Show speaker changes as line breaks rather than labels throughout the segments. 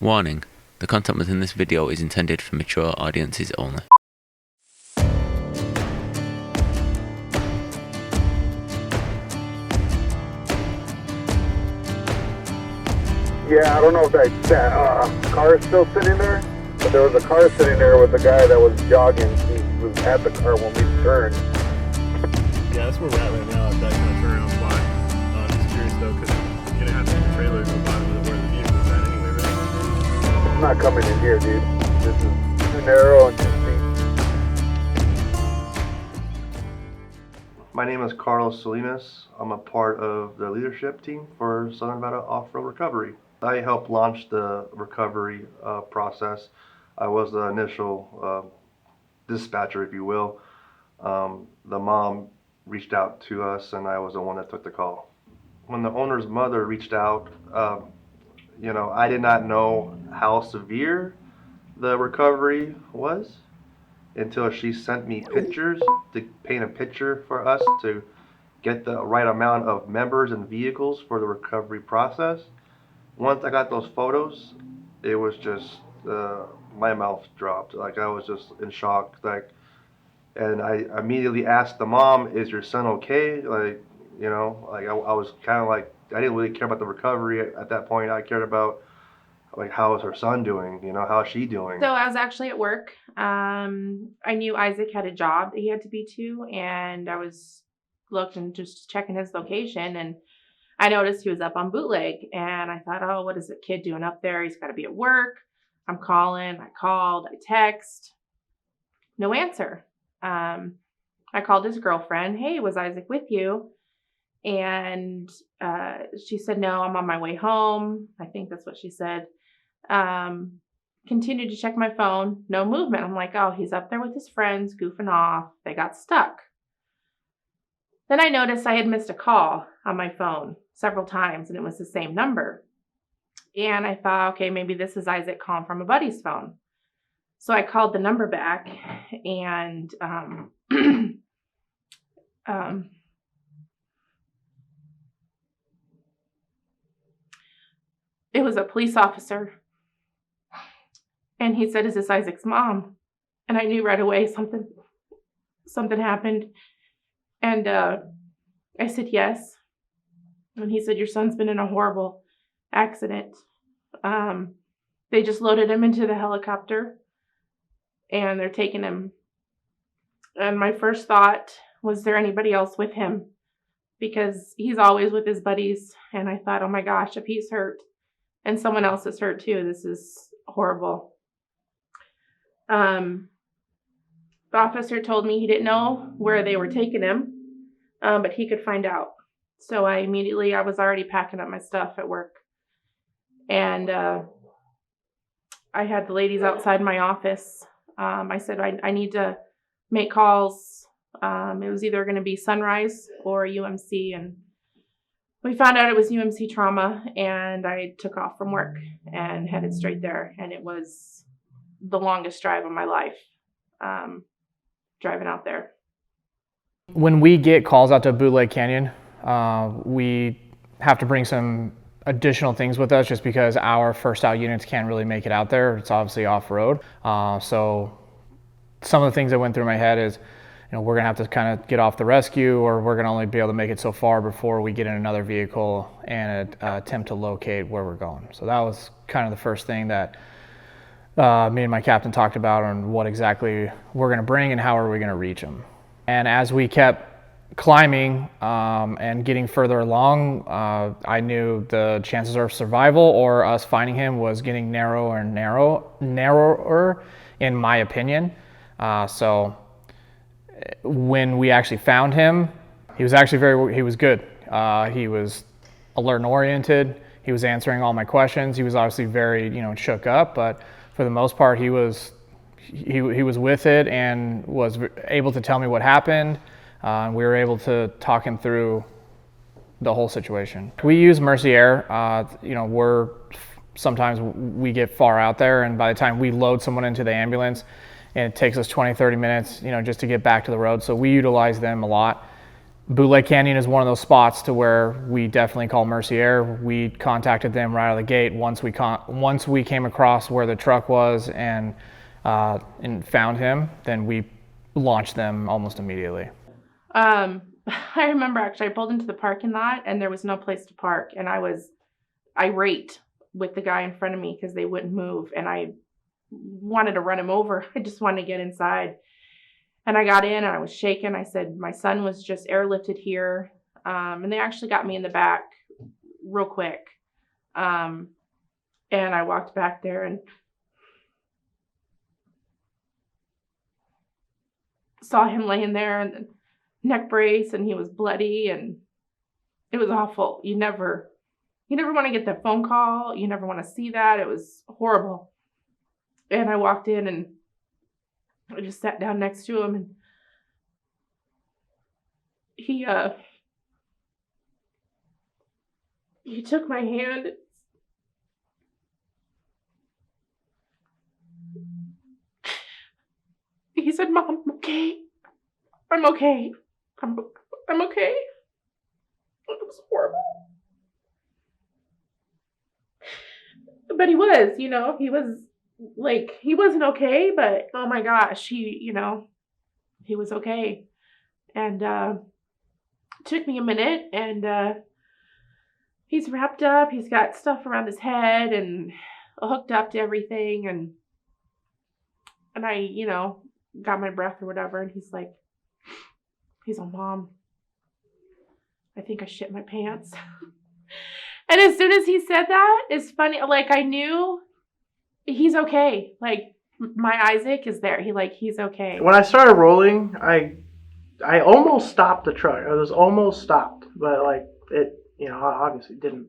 Warning: the content within this video is intended for mature audiences only.
Yeah, I don't know if that car is still sitting there, but there was a car sitting there with a guy that was jogging. He was at the car when we turned.
Yeah, that's where we're at right now, at that kind of turnaround spot. Just curious though, because you're going to have to get the trailer go by where the vehicle is at anyway, right?
It's not coming in here, dude. This is too narrow and too steep.
My name is Carlos Salinas. I'm a part of the leadership team for Southern Nevada Off-Road Recovery. I helped launch the recovery process. I was the initial dispatcher, if you will. The mom reached out to us, and I was the one that took the call. When the owner's mother reached out, I did not know how severe the recovery was until she sent me pictures to paint a picture for us to get the right amount of members and vehicles for the recovery process. Once I got those photos, it was just, my mouth dropped. Like, I was just in shock. And I immediately asked the mom, "Is your son okay?" I was kind of like, I didn't really care about the recovery at that point. I cared about, like, how is her son doing? How is she doing?
So I was actually at work. I knew Isaac had a job that he had to be to, and I was looking, just checking his location, and I noticed he was up on Bootleg, and I thought, oh, what is the kid doing up there? He's got to be at work. I'm calling. I called. I text. No answer. I called his girlfriend. Hey, was Isaac with you? And she said, no, I'm on my way home. I think that's what she said. Continued to check my phone. No movement. I'm like, oh, he's up there with his friends, goofing off. They got stuck. Then I noticed I had missed a call on my phone several times, and it was the same number. And I thought, okay, maybe this is Isaac calling from a buddy's phone. So I called the number back, and it was a police officer. And he said, is this Isaac's mom? And I knew right away something happened. And I said, yes. And he said, your son's been in a horrible accident. They just loaded him into the helicopter, and they're taking him. And my first thought, was there anybody else with him? Because he's always with his buddies. And I thought, oh my gosh, if he's hurt and someone else is hurt too, this is horrible. The officer told me he didn't know where they were taking him, but he could find out. So I was already packing up my stuff at work. And I had the ladies outside my office. I said, I need to make calls. It was either going to be Sunrise or UMC. And we found out it was UMC trauma. And I took off from work and headed straight there. And it was the longest drive of my life, driving out there.
When we get calls out to Bootleg Canyon, we have to bring some additional things with us just because our first out units can't really make it out there. It's obviously off-road. So some of the things that went through my head is, we're gonna have to kind of get off the rescue, or we're gonna only be able to make it so far before we get in another vehicle and attempt to locate where we're going. So that was kind of the first thing that me and my captain talked about on what exactly we're gonna bring and how are we gonna reach them. And as we kept climbing and getting further along, I knew the chances of survival or us finding him was getting narrower and narrower, in my opinion. So when we actually found him, he was actually he was good. He was alert and oriented. He was answering all my questions. He was obviously very, shook up, but for the most part, he was with it and was able to tell me what happened. We were able to talk him through the whole situation. We use Mercy Air. Sometimes we get far out there, and by the time we load someone into the ambulance, and it takes us 20, 30 minutes, just to get back to the road. So we utilize them a lot. Bootleg Canyon is one of those spots to where we definitely call Mercy Air. We contacted them right out of the gate once we came across where the truck was and found him. Then we launched them almost immediately.
I remember actually I pulled into the parking lot and there was no place to park, and I was irate with the guy in front of me because they wouldn't move, and I wanted to run him over. I just wanted to get inside. And I got in and I was shaking. I said, my son was just airlifted here. And they actually got me in the back real quick. And I walked back there and saw him laying there in the neck brace, and he was bloody, and it was awful. You never want to get that phone call. You never want to see that. It was horrible. And I walked in and I just sat down next to him, and he took my hand. He said, "Mom, I'm okay. I'm okay. I'm okay." It was horrible. But he was, he was like, he wasn't okay, but oh my gosh, he was okay. And it took me a minute, and he's wrapped up. He's got stuff around his head and hooked up to everything, and I, got my breath or whatever, and he's like, "Mom, I think I shit my pants." And as soon as he said that, it's funny, like, I knew he's okay. Like, my Isaac is there. He's okay.
When I started rolling, I almost stopped the truck. I was almost stopped, but like it, obviously didn't.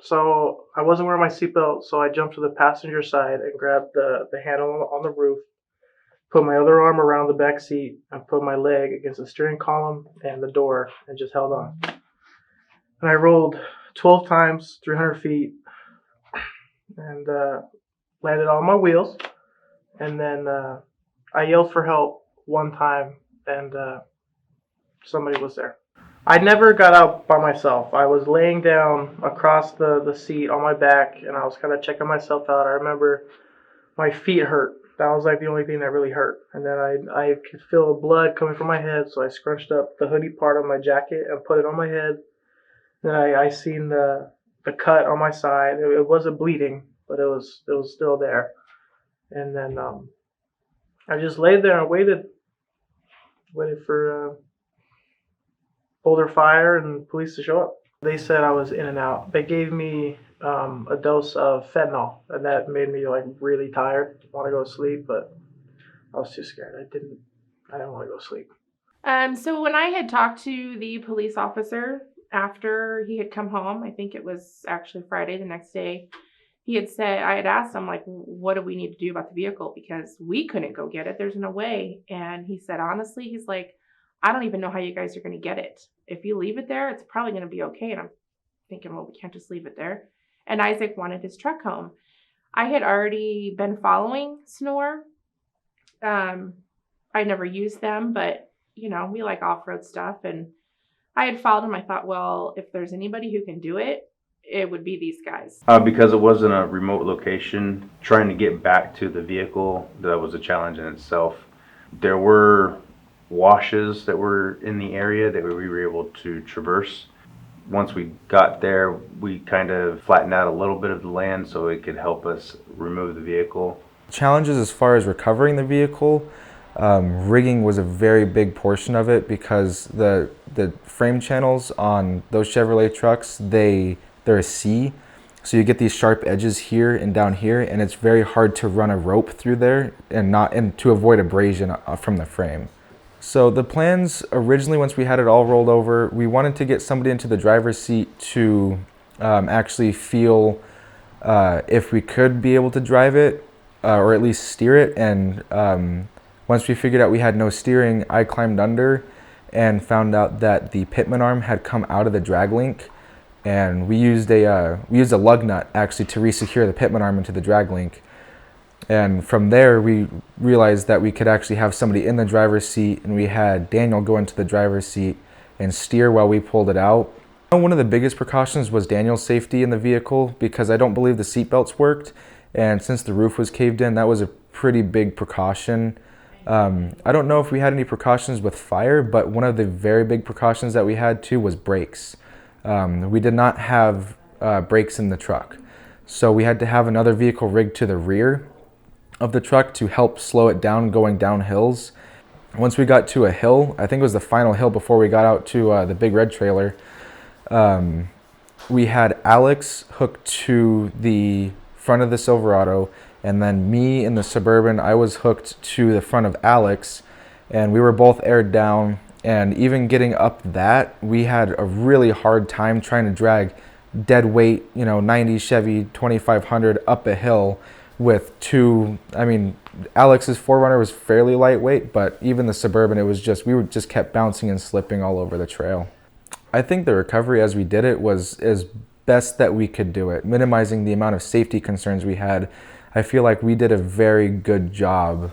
So I wasn't wearing my seatbelt, so I jumped to the passenger side and grabbed the handle on the roof, put my other arm around the back seat, and put my leg against the steering column and the door and just held on. And I rolled 12 times, 300 feet, and landed on my wheels. And then I yelled for help one time, and somebody was there. I never got out by myself. I was laying down across the seat on my back, and I was kind of checking myself out. I remember my feet hurt. That was like the only thing that really hurt. And then I could feel blood coming from my head, so I scrunched up the hoodie part of my jacket and put it on my head. Then I seen the cut on my side. It wasn't bleeding, but it was still there. And then I just laid there and waited for Boulder Fire and police to show up. They said I was in and out. They gave me a dose of fentanyl, and that made me like really tired. Want to go to sleep, but I was too scared. I didn't want to go to sleep.
So when I had talked to the police officer after he had come home, I think it was actually Friday, the next day, I had asked him, like, what do we need to do about the vehicle? Because we couldn't go get it. There's no way. And he said, honestly, he's like, I don't even know how you guys are going to get it. If you leave it there, it's probably going to be okay. And I'm thinking, well, we can't just leave it there. And Isaac wanted his truck home. I had already been following SNORR. I never used them, but, we like off-road stuff. And I had followed them. I thought, well, if there's anybody who can do it, it would be these guys.
Because it wasn't a remote location, trying to get back to the vehicle, that was a challenge in itself. There were washes that were in the area that we were able to traverse. Once we got there, we kind of flattened out a little bit of the land so it could help us remove the vehicle.
Challenges as far as recovering the vehicle, rigging was a very big portion of it, because the frame channels on those Chevrolet trucks, they're a C, so you get these sharp edges here and down here, and it's very hard to run a rope through there and to avoid abrasion from the frame. So the plans originally, once we had it all rolled over, we wanted to get somebody into the driver's seat to actually feel if we could be able to drive it or at least steer it. And once we figured out we had no steering, I climbed under and found out that the pitman arm had come out of the drag link, and we used a lug nut actually to resecure the pitman arm into the drag link. And from there, we realized that we could actually have somebody in the driver's seat, and we had Daniel go into the driver's seat and steer while we pulled it out. One of the biggest precautions was Daniel's safety in the vehicle, because I don't believe the seatbelts worked. And since the roof was caved in, that was a pretty big precaution. I don't know if we had any precautions with fire, but one of the very big precautions that we had too was brakes. We did not have brakes in the truck. So we had to have another vehicle rigged to the rear of the truck to help slow it down going down hills. Once we got to a hill, I think it was the final hill before we got out to the big red trailer, we had Alex hooked to the front of the Silverado, and then me in the Suburban, I was hooked to the front of Alex, and we were both aired down. And even getting up that, we had a really hard time trying to drag dead weight, 90 Chevy 2500 up a hill with two. I mean, Alex's 4Runner was fairly lightweight, but even the Suburban, we just kept bouncing and slipping all over the trail. I think the recovery as we did it was as best that we could do it, minimizing the amount of safety concerns we had. I feel like we did a very good job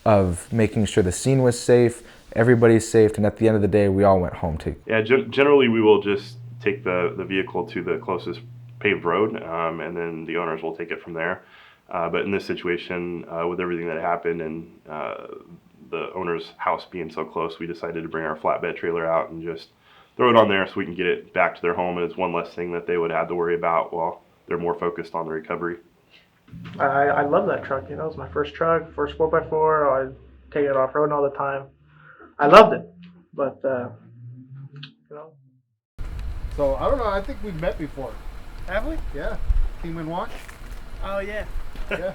of making sure the scene was safe, everybody's safe, and at the end of the day, we all went home too.
Yeah, generally we will just take the vehicle to the closest paved road, and then the owners will take it from there. But in this situation, with everything that happened and the owner's house being so close, we decided to bring our flatbed trailer out and just throw it on there so we can get it back to their home, and it's one less thing that they would have to worry about while they're more focused on the recovery.
I love that truck. It was my first truck, first 4x4. I'd take it off-road all the time. I loved it, but
So I don't know. I think we've met before. Have we? Yeah. Team and watch.
Oh yeah.
Yeah.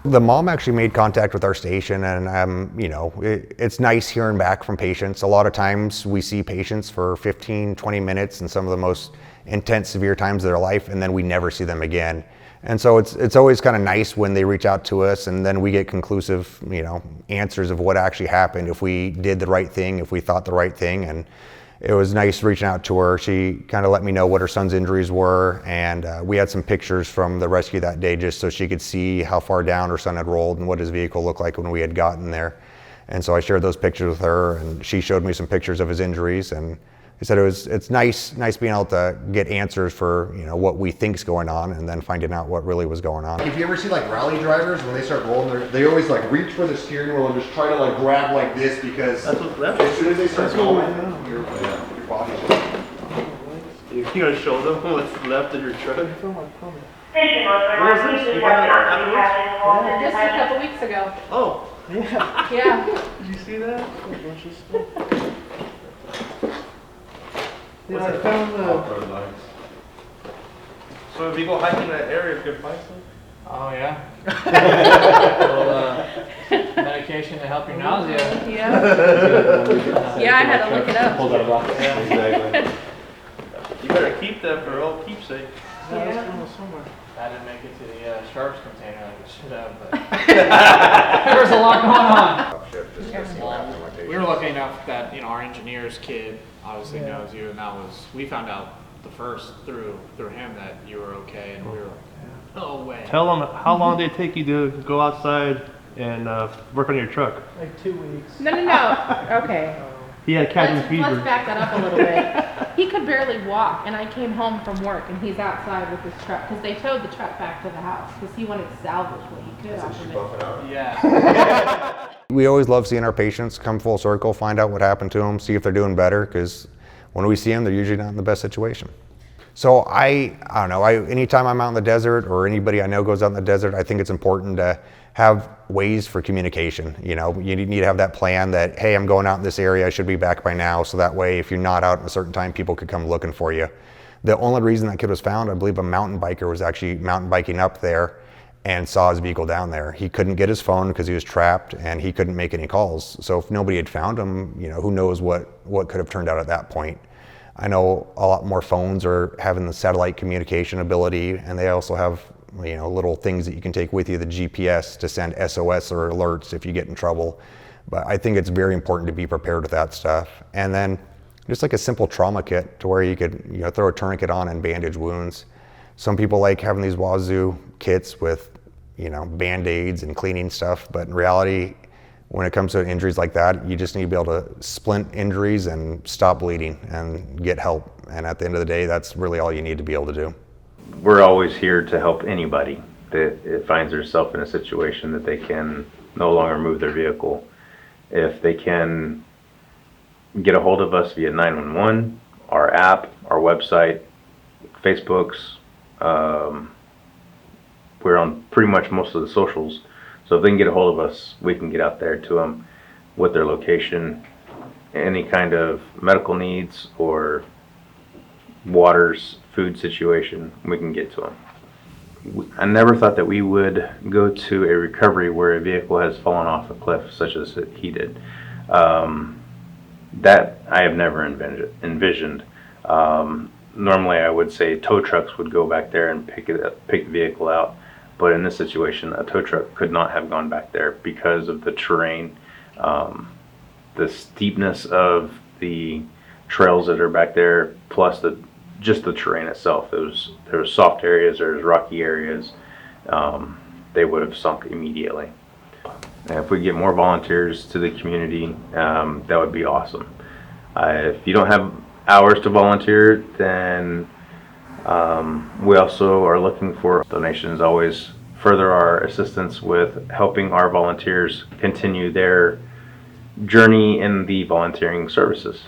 The mom actually made contact with our station, and it's nice hearing back from patients. A lot of times we see patients for 15, 20 minutes in some of the most intense, severe times of their life, and then we never see them again. And so it's always kind of nice when they reach out to us, and then we get conclusive, answers of what actually happened, if we did the right thing, if we thought the right thing. And it was nice reaching out to her. She kind of let me know what her son's injuries were, and we had some pictures from the rescue that day just so she could see how far down her son had rolled and what his vehicle looked like when we had gotten there. And so I shared those pictures with her, and she showed me some pictures of his injuries, and he said it's nice being able to get answers for what we think's going on, and then finding out what really was going on.
If you ever see like rally drivers, when they start rolling, they always like reach for the steering wheel and just try to like grab like this, because as soon as they start going, your body.
You gonna show them what's left of your truck?
Just a couple weeks ago.
Oh,
yeah. Yeah.
Did you see that?
Yeah, I found the.
So if you go hiking in that area, you can find some?
Oh yeah. Medication to help your nausea.
Yeah. Yeah, I had to look it up.
Hold that box.
Exactly. You better keep that for old keepsake.
Yeah.
I didn't make it to the sharps container like it should have, but there was a lot going on. We were lucky enough that our engineer's kid obviously knows you, and we found out the first through him that you were okay, and we were like, no way.
Tell them how long did it take you to go outside and work on your truck?
Like 2 weeks.
No. Okay.
He had cabin fever.
Let's back that up a little bit. He could barely walk, and I came home from work, and he's outside with his truck, because they towed the truck back to the house, because he wanted to salvage what he could off of it.
Yeah.
We always love seeing our patients come full circle, find out what happened to them, see if they're doing better, because when we see them, they're usually not in the best situation. So I don't know, anytime I'm out in the desert, or anybody I know goes out in the desert, I think it's important to have ways for communication. You need to have that plan that, hey, I'm going out in this area, I should be back by now, so that way if you're not out at a certain time, people could come looking for you. The only reason that kid was found, I believe a mountain biker was actually mountain biking up there and saw his vehicle down there. He couldn't get his phone because he was trapped, and he couldn't make any calls. So if nobody had found him, who knows what could have turned out at that point. I know a lot more phones are having the satellite communication ability, and they also have, you know, little things that you can take with you, the GPS, to send SOS or alerts if you get in trouble. But I think it's very important to be prepared with that stuff. And then just like a simple trauma kit to where you could, you know, throw a tourniquet on and bandage wounds. Some people like having these wazoo kits with, you know, Band-Aids and cleaning stuff, but in reality, when it comes to injuries like that, you just need to be able to splint injuries and stop bleeding and get help. And at the end of the day, that's really all you need to be able to do.
We're always here to help anybody that finds themselves in a situation that they can no longer move their vehicle. If they can get a hold of us via 911, our app, our website, Facebooks. We're on pretty much most of the socials. So if they can get a hold of us, we can get out there to them with their location, any kind of medical needs or waters, food situation, we can get to them. I never thought that we would go to a recovery where a vehicle has fallen off a cliff such as he did. That I have never envisioned. Normally I would say tow trucks would go back there and pick the vehicle out. But in this situation, a tow truck could not have gone back there because of the terrain, the steepness of the trails that are back there, plus just the terrain itself. There was soft areas, there's rocky areas. They would have sunk immediately. And if we get more volunteers to the community, that would be awesome. If you don't have hours to volunteer, then we also are looking for donations, always further our assistance with helping our volunteers continue their journey in the volunteering services.